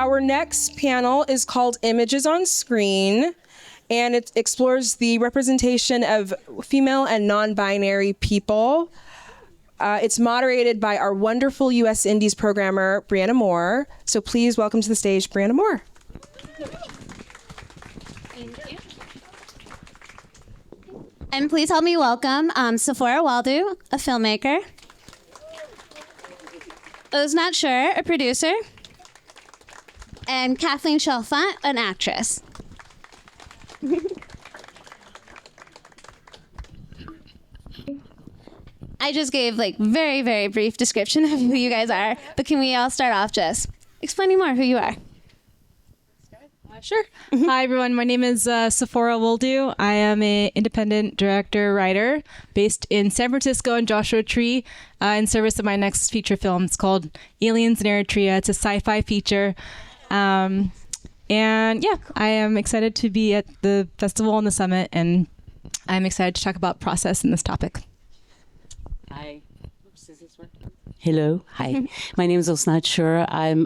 Our next panel is called Images on Screen, and it explores the representation of female and non-binary people. It's moderated by our wonderful U.S. Indies programmer, Bri'anna Moore. So please welcome to the stage, Bri'anna Moore. Thank you. And please help me welcome Sephora Woldu, a filmmaker. Osnat Shurer, a producer. And Kathleen Chalfant, an actress. I just gave very, very brief description of who you guys are, but can we all start off just explaining more who you are? Sure. Hi, everyone. My name is Sephora Woldu. I am an independent director-writer based in San Francisco and Joshua Tree in service of my next feature film. It's called Aliens in Eritrea. It's a sci-fi feature. And yeah, I am excited to be at the festival and the summit, and I'm excited to talk about process in this topic. Hi. Does this work? Hello. Hi. My name is Osnat Shurer. I'm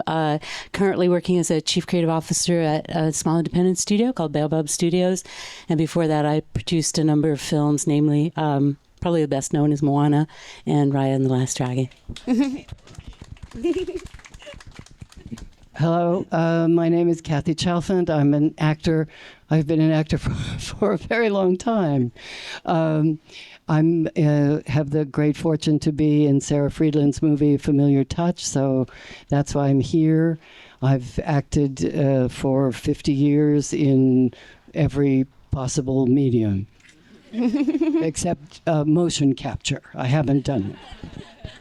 currently working as a chief creative officer at a small independent studio called Baoabab Studios. And before that, I produced a number of films, namely, probably the best known is Moana and Raya and the Last Dragon. Hello, my name is Kathy Chalfant. I'm an actor. I've been an actor for a very long time. I have the great fortune to be in Sarah Friedland's movie Familiar Touch, so that's why I'm here. I've acted for 50 years in every possible medium, except motion capture. I haven't done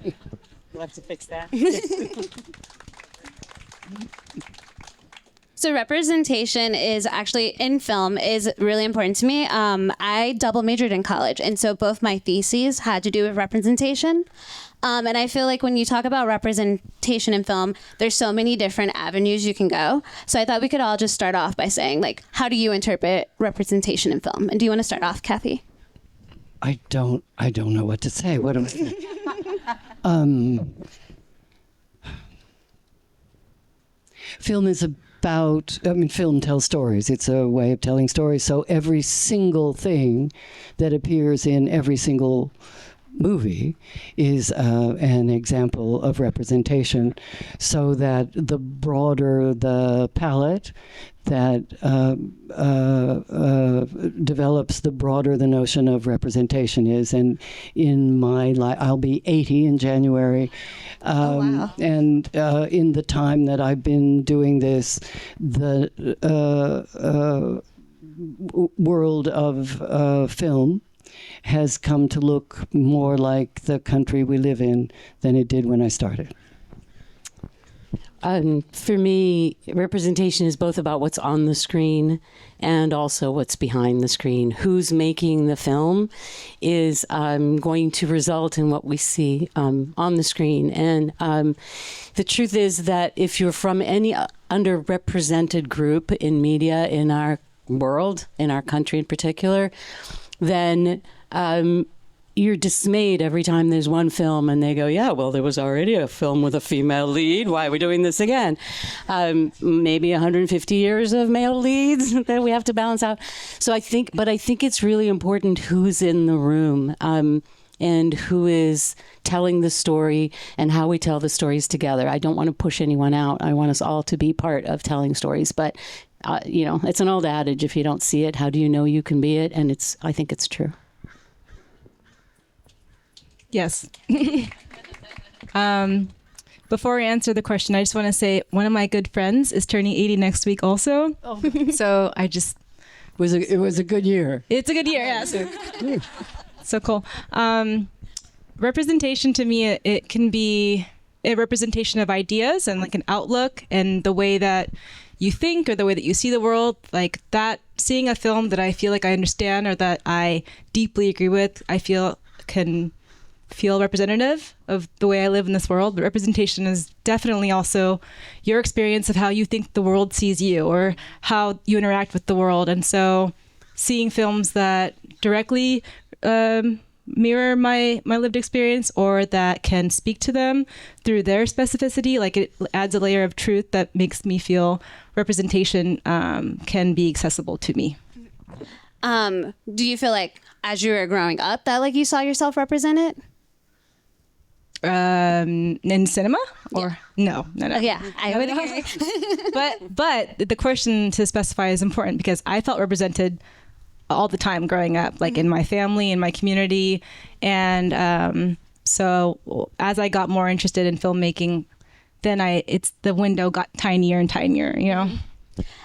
it. You'll have to fix that. So representation is actually in film is really important to me. I double majored in college, and so both my theses had to do with representation. And I feel like when you talk about representation in film, there's so many different avenues you can go. So I thought we could all just start off by saying, how do you interpret representation in film? And do you want to start off, Kathy? I don't know what to say. What am I saying? Film is about, film tells stories. It's a way of telling stories. So every single thing that appears in every single movie is an example of representation, so that the broader the palette that develops, the broader the notion of representation is. And in my life, I'll be 80 in January. Wow. And in the time that I've been doing this, the world of film has come to look more like the country we live in than it did when I started. For me, representation is both about what's on the screen and also what's behind the screen. Who's making the film is going to result in what we see on the screen. And the truth is that if you're from any underrepresented group in media in our world, in our country in particular, then you're dismayed every time there's one film and they go, yeah, well, there was already a film with a female lead. Why are we doing this again? Maybe 150 years of male leads that we have to balance out. So I think it's really important who's in the room and who is telling the story and how we tell the stories together. I don't want to push anyone out. I want us all to be part of telling stories. But, it's an old adage, if you don't see it, how do you know you can be it? And I think it's true. Yes. Before I answer the question, I just want to say one of my good friends is turning 80 next week also. Oh. So I just... It was a good year. It's a good year, yes. So cool. Representation to me, it can be a representation of ideas and an outlook and the way that you think or the way that you see the world. Like that, seeing a film that I feel like I understand or that I deeply agree with, I feel can feel representative of the way I live in this world. But representation is definitely also your experience of how you think the world sees you or how you interact with the world. And so seeing films that directly mirror my lived experience or that can speak to them through their specificity. Like it adds a layer of truth that makes me feel representation can be accessible to me. Do you feel like as you were growing up that like you saw yourself represented? In cinema or no. Yeah, I would agree. but the question to specify is important because I felt represented all the time growing up, like in my family, in my community. And so as I got more interested in filmmaking, then the window got tinier and tinier, you know?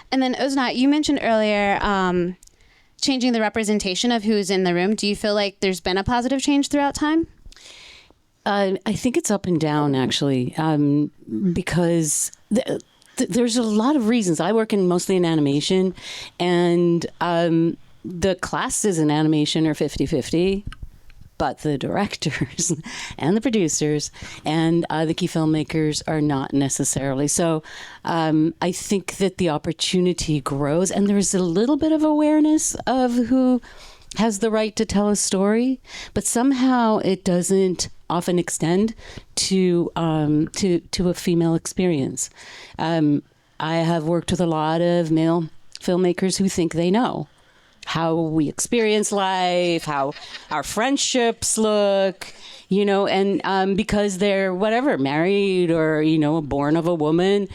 And then Osnat, you mentioned earlier changing the representation of who's in the room. Do you feel like there's been a positive change throughout time? I think it's up and down, actually, because there's a lot of reasons. I work mostly in animation, and the classes in animation are 50-50, but the directors and the producers and the key filmmakers are not necessarily. So I think that the opportunity grows, and there's a little bit of awareness of who has the right to tell a story, but somehow it doesn't often extend to a female experience. I have worked with a lot of male filmmakers who think they know how we experience life, how our friendships look, you know, and because they're married or, you know, born of a woman.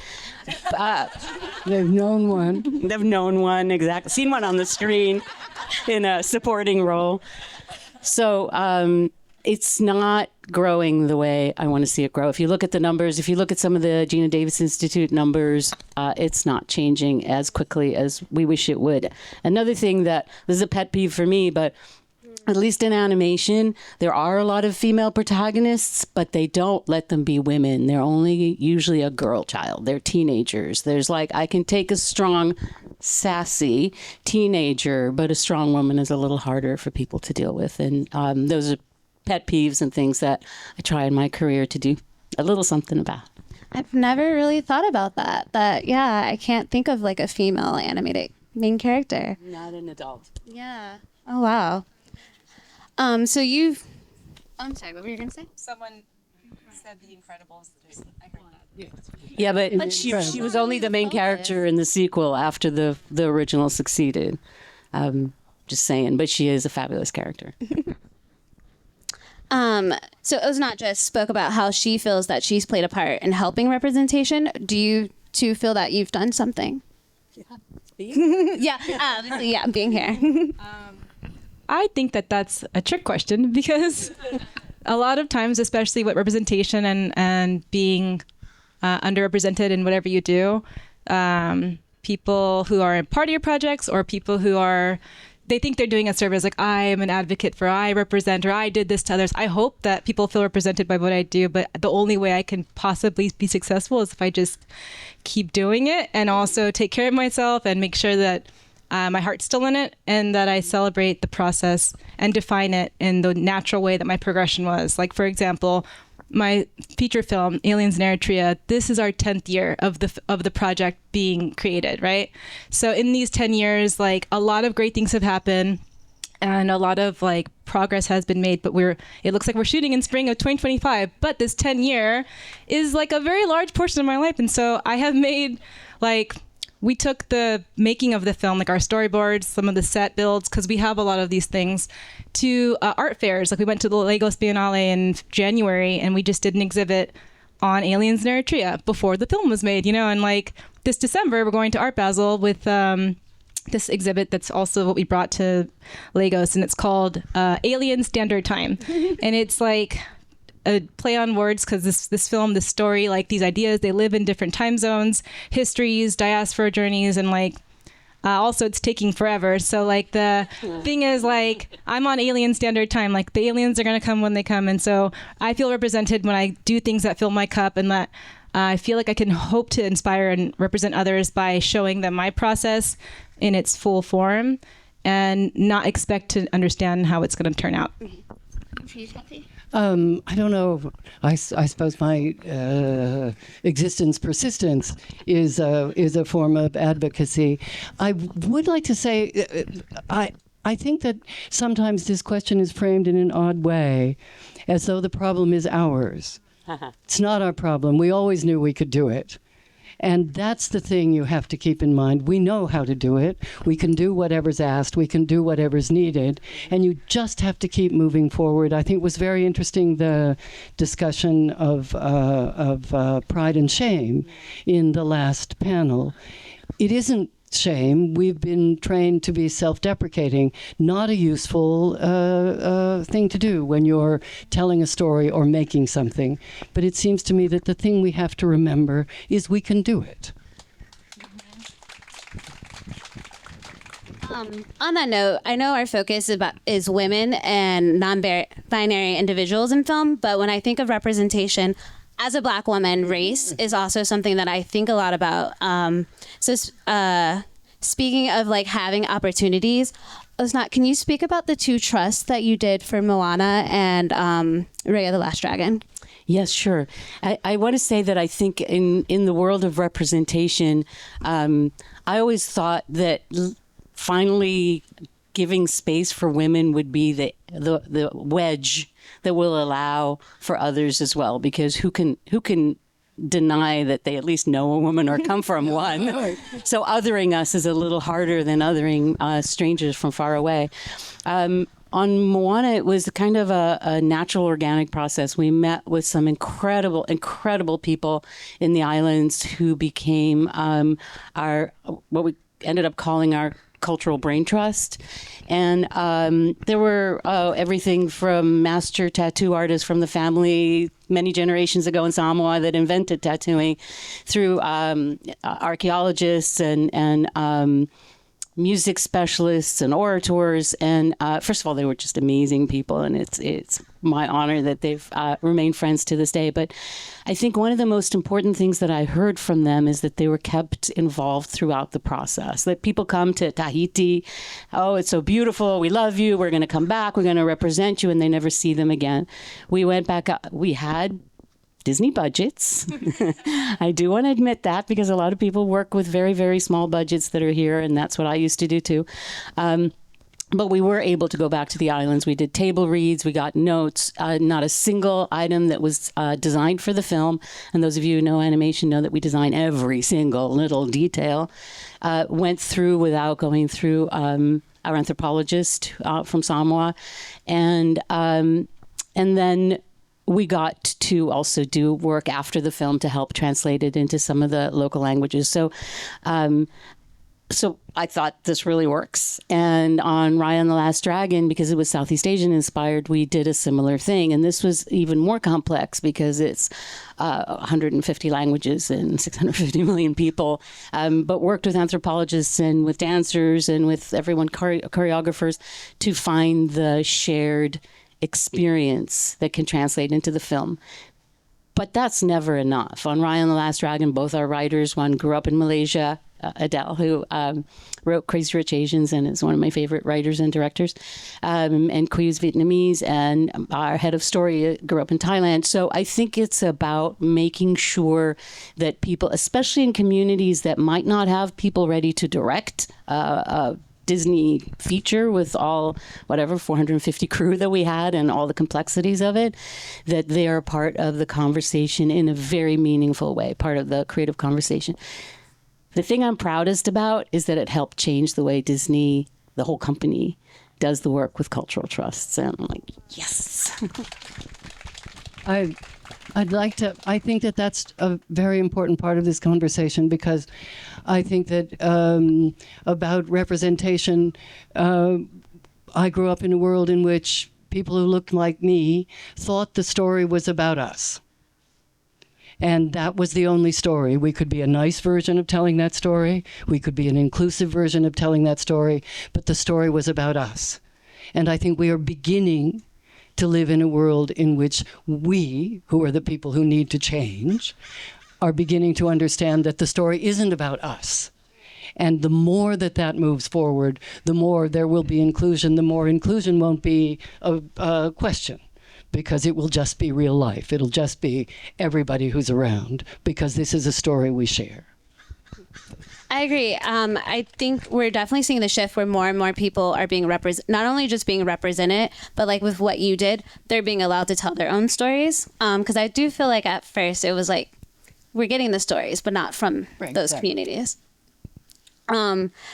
They've known one. They've known one, exactly. Seen one on the screen in a supporting role. So it's not growing the way I want to see it grow. If you look at the numbers, if you look at some of the Gina Davis Institute numbers, it's not changing as quickly as we wish it would. Another thing this is a pet peeve for me, but at least in animation, there are a lot of female protagonists, but they don't let them be women. They're only usually a girl child. They're teenagers. There's like, I can take a strong, sassy teenager, but a strong woman is a little harder for people to deal with. And those are pet peeves and things that I try in my career to do a little something about. I've never really thought about that. Yeah, I can't think of like a female animated main character. Not an adult. Yeah. Oh, wow. I'm sorry, what were you going to say? Someone said The Incredibles. I heard that. Yeah, but she was only the main character in the sequel after the original succeeded. Just saying, but she is a fabulous character. So Osnat just spoke about how she feels that she's played a part in helping representation. Do you two feel that you've done something? Yeah, being here. I think that's a trick question because a lot of times, especially with representation and being underrepresented in whatever you do, people who are in part of your projects or people who they think they're doing a service, like I am an advocate for, I represent, or I did this to others. I hope that people feel represented by what I do, but the only way I can possibly be successful is if I just keep doing it and also take care of myself and make sure that my heart's still in it and that I celebrate the process and define it in the natural way that my progression was. Like, for example, my feature film, Aliens in Eritrea, this is our 10th year of the project being created, right? So in these 10 years, like a lot of great things have happened and a lot of like progress has been made, but it looks like we're shooting in spring of 2025, but this 10 year is like a very large portion of my life. And so I have made we took the making of the film, like our storyboards, some of the set builds, because we have a lot of these things, to art fairs. Like we went to the Lagos Biennale in January and we just did an exhibit on Aliens in Eritrea before the film was made, you know, and like this December, we're going to Art Basel with this exhibit that's also what we brought to Lagos, and it's called Alien Standard Time. And it's like a play on words because this film, this story, like these ideas, they live in different time zones, histories, diaspora journeys, and like also it's taking forever. So like the thing is like I'm on Alien Standard Time, like the aliens are going to come when they come. And so I feel represented when I do things that fill my cup, and that I feel like I can hope to inspire and represent others by showing them my process in its full form and not expect to understand how it's going to turn out. I don't know. I suppose my persistence is a form of advocacy. I would like to say I think that sometimes this question is framed in an odd way, as though the problem is ours. It's not our problem. We always knew we could do it. And that's the thing you have to keep in mind. We know how to do it. We can do whatever's asked. We can do whatever's needed. And you just have to keep moving forward. I think it was very interesting, the discussion of pride and shame in the last panel. It isn't shame. We've been trained to be self-deprecating, not a useful thing to do when you're telling a story or making something. But it seems to me that the thing we have to remember is we can do it. On that note, I know our focus is women and non-binary individuals in film, but when I think of representation, as a Black woman, race is also something that I think a lot about. Speaking of like having opportunities, Osnat, can you speak about the 2 trusts that you did for Moana and Raya the Last Dragon? Yes, sure. I want to say that I think in the world of representation, I always thought that finally giving space for women would be the wedge that will allow for others as well, because who can deny that they at least know a woman or come from one. So othering us is a little harder than othering strangers from far away. On Moana, it was kind of a natural, organic process. We met with some incredible people in the islands who became what we ended up calling our cultural brain trust. And there were everything from master tattoo artists from the family many generations ago in Samoa that invented tattooing, through archaeologists and music specialists and orators. And first of all, they were just amazing people, and it's my honor that they've remained friends to this day. But I think one of the most important things that I heard from them is that they were kept involved throughout the process. That people come to Tahiti, oh, it's so beautiful, we love you, we're going to come back, we're going to represent you, and they never see them again. We went back, we had Disney budgets. I do want to admit that, because a lot of people work with very, very small budgets that are here, and that's what I used to do too. But we were able to go back to the islands. We did table reads, we got notes, not a single item that was designed for the film. And those of you who know animation know that we design every single little detail. Went through without going through our anthropologist from Samoa. And then we got to also do work after the film to help translate it into some of the local languages. So I thought this really works. And on Raya and the Last Dragon, because it was Southeast Asian inspired, we did a similar thing. And this was even more complex because it's 150 languages and 650 million people, but worked with anthropologists and with dancers and with everyone, choreographers, to find the shared experience that can translate into the film. But that's never enough. On Raya and the Last Dragon, both our writers, one grew up in Malaysia, Adele, who wrote Crazy Rich Asians and is one of my favorite writers and directors, and Kuyu's Vietnamese, and our head of story grew up in Thailand. So I think it's about making sure that people, especially in communities that might not have people ready to direct a Disney feature with all, 450 crew that we had and all the complexities of it, that they are part of the conversation in a very meaningful way, part of the creative conversation. The thing I'm proudest about is that it helped change the way Disney, the whole company, does the work with cultural trusts. And I'm like, yes. I think that that's a very important part of this conversation, because I think that about representation, I grew up in a world in which people who looked like me thought the story was about us. And that was the only story. We could be a nice version of telling that story. We could be an inclusive version of telling that story. But the story was about us. And I think we are beginning to live in a world in which we, who are the people who need to change, are beginning to understand that the story isn't about us. And the more that moves forward, the more there will be inclusion. The more inclusion won't be a question, because it will just be real life. It'll just be everybody who's around, because this is a story we share. I agree. I think we're definitely seeing the shift where more and more people are being not only just being represented, but like with what you did, they're being allowed to tell their own stories. Because I do feel like at first it was like, we're getting the stories, but not from those communities.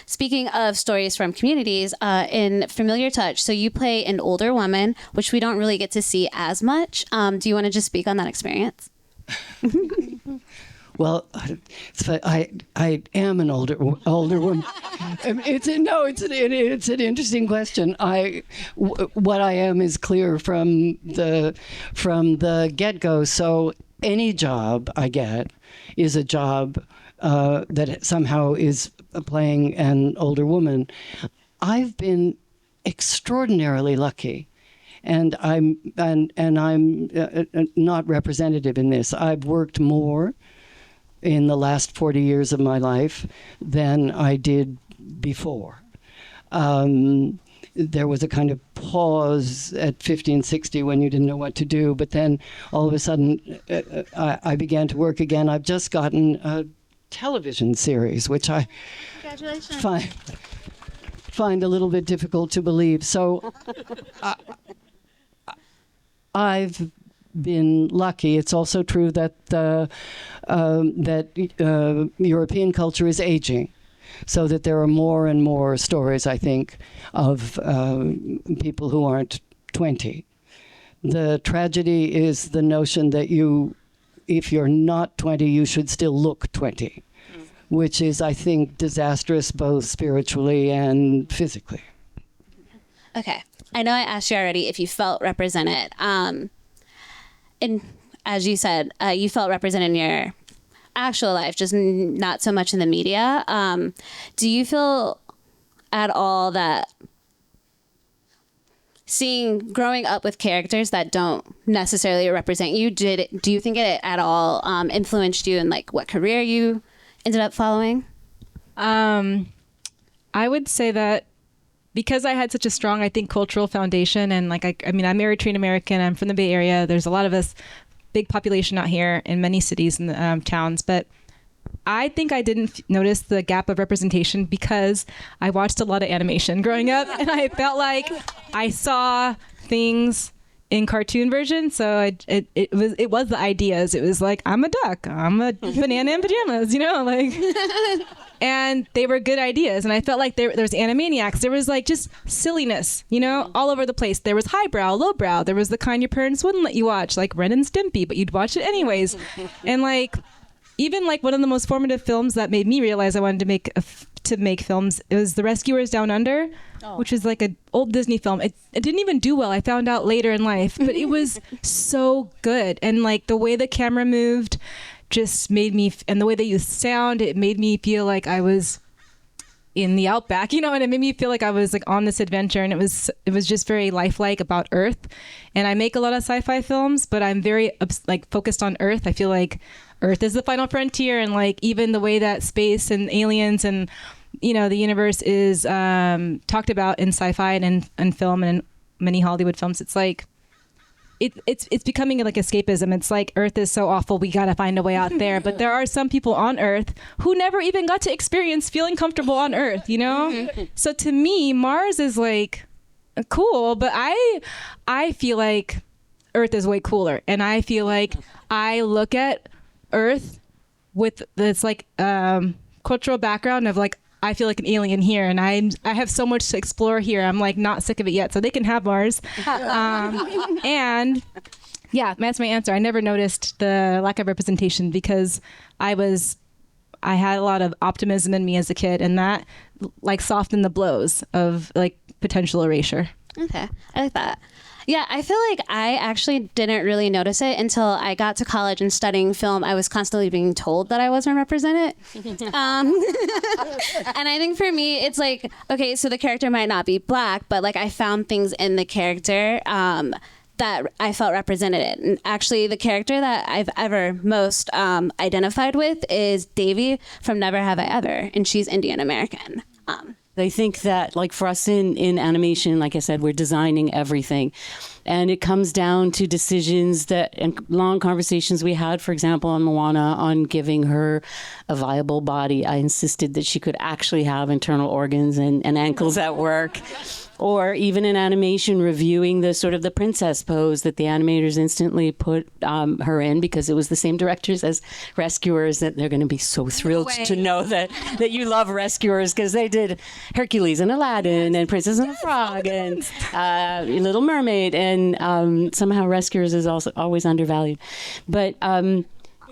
Speaking of stories from communities, in Familiar Touch, so you play an older woman, which we don't really get to see as much. Do you want to just speak on that experience? Well, I am an older woman. It's an interesting question. What I am is clear from the get-go. So any job I get is a job that somehow is playing an older woman. I've been extraordinarily lucky. And I'm not representative in this. I've worked more in the last 40 years of my life than I did before. There was a kind of pause at 50 and 60 when you didn't know what to do, but then all of a sudden I began to work again. I've just gotten a television series, which I find a little bit difficult to believe. So I've been lucky. It's also true that European culture is aging, so that there are more and more stories, I think, of people who aren't 20. The tragedy is the notion that if you're not 20, you should still look 20, which is, I think, disastrous both spiritually and physically. Okay. I know I asked you already if you felt represented. And as you said, you felt represented in your actual life, just not so much in the media. Do you feel at all that growing up with characters that don't necessarily represent you, do you think it at all influenced you in like what career you ended up following? I would say that because I had such a strong, I think, cultural foundation, and like, I'm Eritrean American, I'm from the Bay Area. There's a lot of us, big population out here in many cities and towns, but I think I didn't notice the gap of representation because I watched a lot of animation growing up, and I felt like I saw things in cartoon version. So it was the ideas. It was like, I'm a duck, I'm a banana in pajamas, like, and they were good ideas. And I felt like there was Animaniacs. There was like just silliness, all over the place. There was highbrow, lowbrow. There was the kind your parents wouldn't let you watch, like Ren and Stimpy, but you'd watch it anyways. And like, even like one of the most formative films that made me realize I wanted to make films, it was The Rescuers Down Under, which is like an old Disney film. It didn't even do well. I found out later in life, but it was so good. And like the way the camera moved just made me, and the way they used sound, it made me feel like I was in the outback, and it made me feel like I was like on this adventure, and it was just very lifelike about Earth. And I make a lot of sci-fi films, but I'm very like focused on Earth. I feel like Earth is the final frontier, and like even the way that space and aliens and the universe is talked about in sci-fi and in film and in many Hollywood films, it's like it's becoming like escapism. It's like Earth is so awful, we gotta find a way out there. But there are some people on Earth who never even got to experience feeling comfortable on Earth, So to me, Mars is like cool, but I feel like Earth is way cooler, and I feel like I look at Earth with this like cultural background of like, I feel like an alien here, and I have so much to explore here. I'm like not sick of it yet, so they can have Mars. And yeah, that's my answer. I never noticed the lack of representation because I had a lot of optimism in me as a kid, and that like softened the blows of like potential erasure. Okay, I like that. Yeah, I feel like I actually didn't really notice it until I got to college and studying film. I was constantly being told that I wasn't represented. And I think for me, it's like, okay, so the character might not be Black, but like I found things in the character that I felt represented. And actually, the character that I've ever most identified with is Davy from Never Have I Ever, and she's Indian American. I think that, like, for us in animation, like I said, we're designing everything. And it comes down to decisions and long conversations we had, for example, on Moana, on giving her a viable body. I insisted that she could actually have internal organs and ankles at work. Or even in animation, reviewing the sort of the princess pose that the animators instantly put her in, because it was the same directors as Rescuers. That they're going to be so thrilled to know that you love Rescuers, because they did Hercules and Aladdin and Princess and the Frog and Little Mermaid, and somehow Rescuers is also always undervalued. But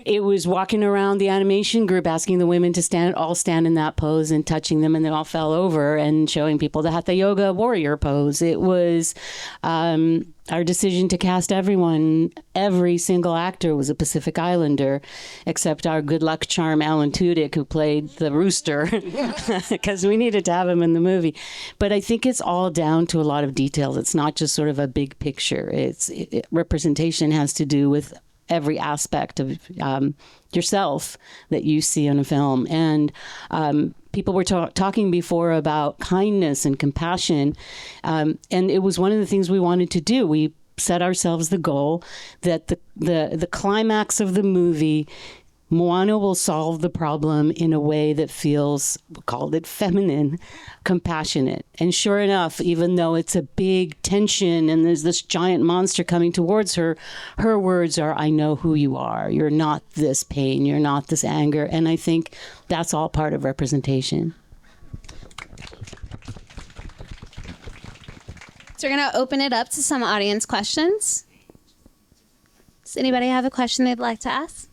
it was walking around the animation group, asking the women to all stand in that pose and touching them, and they all fell over, and showing people the Hatha Yoga warrior pose. It was our decision to cast everyone. Every single actor was a Pacific Islander, except our good luck charm Alan Tudyk, who played the rooster, because we needed to have him in the movie. But I think it's all down to a lot of details. It's not just sort of a big picture. Representation has to do with every aspect of yourself that you see in a film. And people were talking before about kindness and compassion. And it was one of the things we wanted to do. We set ourselves the goal that the climax of the movie, Moana will solve the problem in a way that feels, we called it feminine, compassionate. And sure enough, even though it's a big tension and there's this giant monster coming towards her, her words are, I know who you are. You're not this pain. You're not this anger. And I think that's all part of representation. So we're going to open it up to some audience questions. Does anybody have a question they'd like to ask?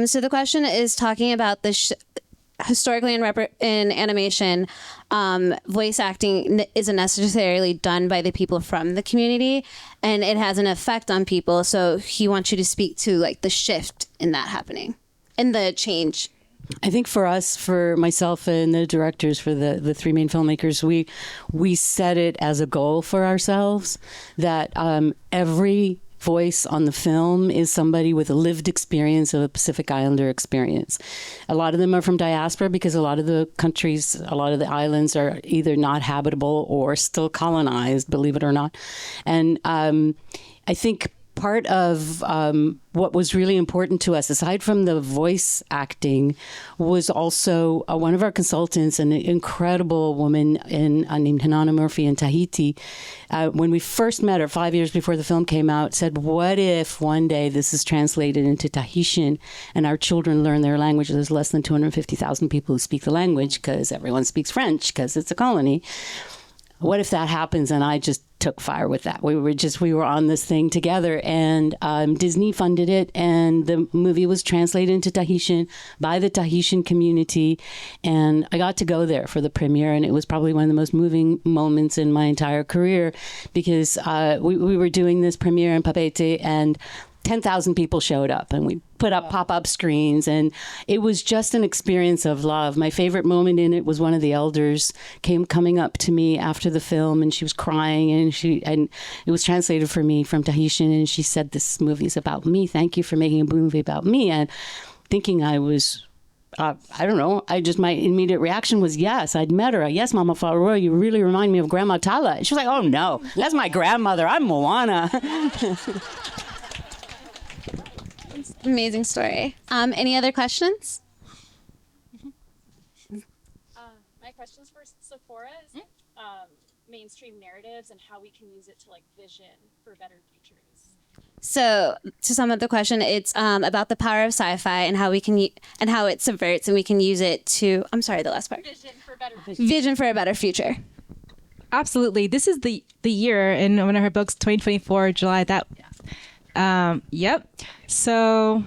So the question is talking about the historically in animation, voice acting isn't necessarily done by the people from the community, and it has an effect on people. So he wants you to speak to like the shift in that happening and the change. I think for us, for myself and the directors, for the three main filmmakers, we set it as a goal for ourselves that every voice on the film is somebody with a lived experience of a Pacific Islander experience. A lot of them are from diaspora, because a lot of the countries, a lot of the islands are either not habitable or still colonized, believe it or not. And I think part of what was really important to us, aside from the voice acting, was also one of our consultants, an incredible woman named Hanana Murphy in Tahiti. When we first met her 5 years before the film came out, said, what if one day this is translated into Tahitian and our children learn their language? There's less than 250,000 people who speak the language, because everyone speaks French because it's a colony. What if that happens? And I just took fire with that. We were on this thing together, and Disney funded it, and the movie was translated into Tahitian by the Tahitian community, and I got to go there for the premiere, and it was probably one of the most moving moments in my entire career, because we were doing this premiere in Papeete, and 10,000 people showed up, and we put up pop-up screens, and it was just an experience of love. My favorite moment in it was one of the elders coming up to me after the film, and she was crying, and it was translated for me from Tahitian, and she said, this movie is about me. Thank you for making a movie about me. And thinking I was I don't know. My immediate reaction was yes. I'd met her. Yes, Mama Faroua, you really remind me of Grandma Tala. She was like, oh no, that's my grandmother. I'm Moana. Amazing story. Any other questions? My question's for Sephora is mainstream narratives and how we can use it to like vision for better futures. So to sum up the question, it's about the power of sci-fi and how we can and how it subverts, and we can use it to. I'm sorry, the last part. Vision for better. Vision for a better future. Absolutely. This is the year in one of her books, 2024, July. Yep. So,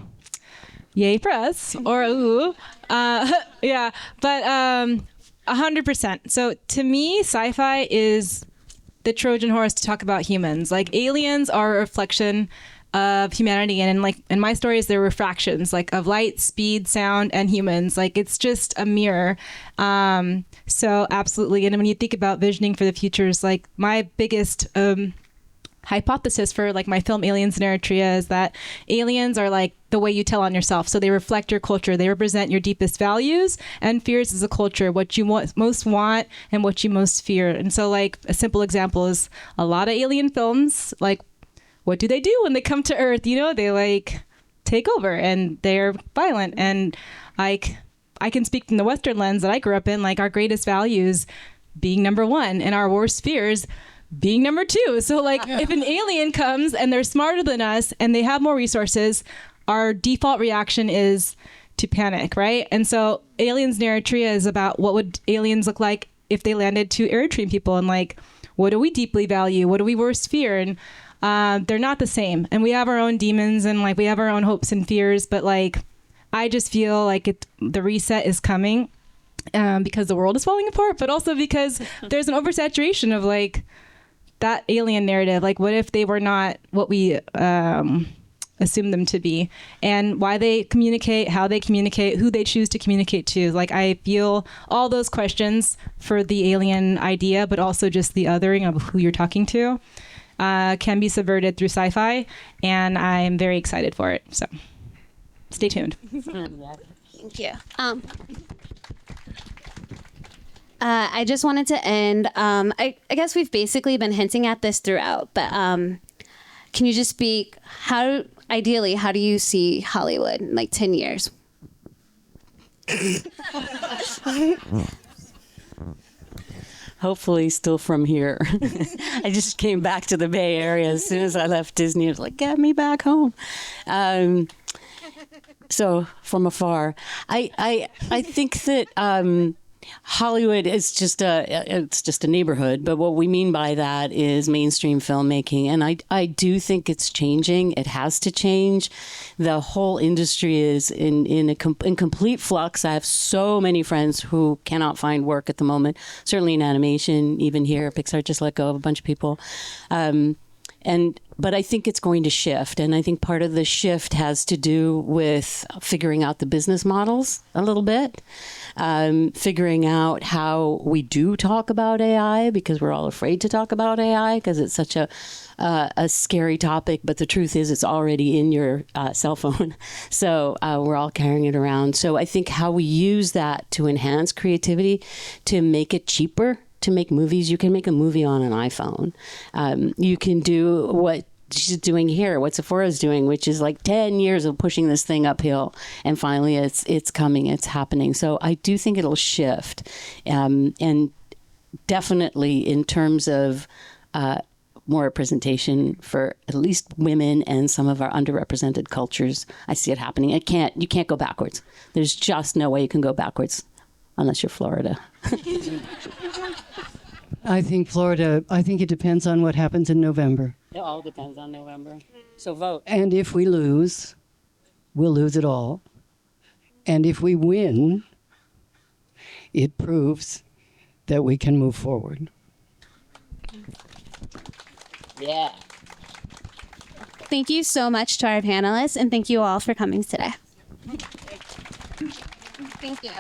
yay for us, or ooh. Yeah, but 100%. So to me, sci-fi is the Trojan horse to talk about humans. Like, aliens are a reflection of humanity, and in my stories, they're refractions, like, of light, speed, sound, and humans. Like, it's just a mirror. So absolutely. And when you think about visioning for the futures, like, my biggest hypothesis for like my film Aliens in Eritrea is that aliens are like the way you tell on yourself. So they reflect your culture. They represent your deepest values and fears as a culture, what you most want and what you most fear. And so like a simple example is a lot of alien films, like what do they do when they come to Earth? You know, they like take over and they're violent. And like I can speak from the Western lens that I grew up in, like our greatest values being number one and our worst fears being number two. So like if an alien comes and they're smarter than us and they have more resources, our default reaction is to panic, right? And so Aliens in Eritrea is about what would aliens look like if they landed to Eritrean people, and like what do we deeply value? What do we worst fear? And they're not the same. And we have our own demons and like we have our own hopes and fears, but like I just feel like the reset is coming because the world is falling apart, but also because there's an oversaturation of like that alien narrative. Like what if they were not what we assume them to be, and why they communicate, how they communicate, who they choose to communicate to. Like I feel all those questions for the alien idea, but also just the othering of who you're talking to can be subverted through sci-fi, and I'm very excited for it. So stay tuned. Thank you. I just wanted to end. I guess we've basically been hinting at this throughout, but can you just speak ideally, how do you see Hollywood in like 10 years? Hopefully still from here. I just came back to the Bay Area as soon as I left Disney. I was like, get me back home. So from afar, I think that Hollywood is just a neighborhood, but what we mean by that is mainstream filmmaking, and I do think it's changing. It has to change. The whole industry is in complete flux. I have so many friends who cannot find work at the moment. Certainly in animation, even here, Pixar just let go of a bunch of people. But I think it's going to shift. And I think part of the shift has to do with figuring out the business models a little bit, figuring out how we do talk about AI, because we're all afraid to talk about AI because it's such a scary topic. But the truth is it's already in your cell phone. So we're all carrying it around. So I think how we use that to enhance creativity, to make it cheaper to make movies. You can make a movie on an iPhone. You can do what she's doing here, what Sephora's doing, which is like 10 years of pushing this thing uphill. And finally it's coming, it's happening. So I do think it'll shift. And definitely in terms of more representation for at least women and some of our underrepresented cultures, I see it happening. You can't go backwards. There's just no way you can go backwards unless you're Florida. I think it depends on what happens in November. It all depends on November. So vote. And if we lose, we'll lose it all. And if we win, it proves that we can move forward. Yeah. Thank you so much to our panelists, and thank you all for coming today. Thank you.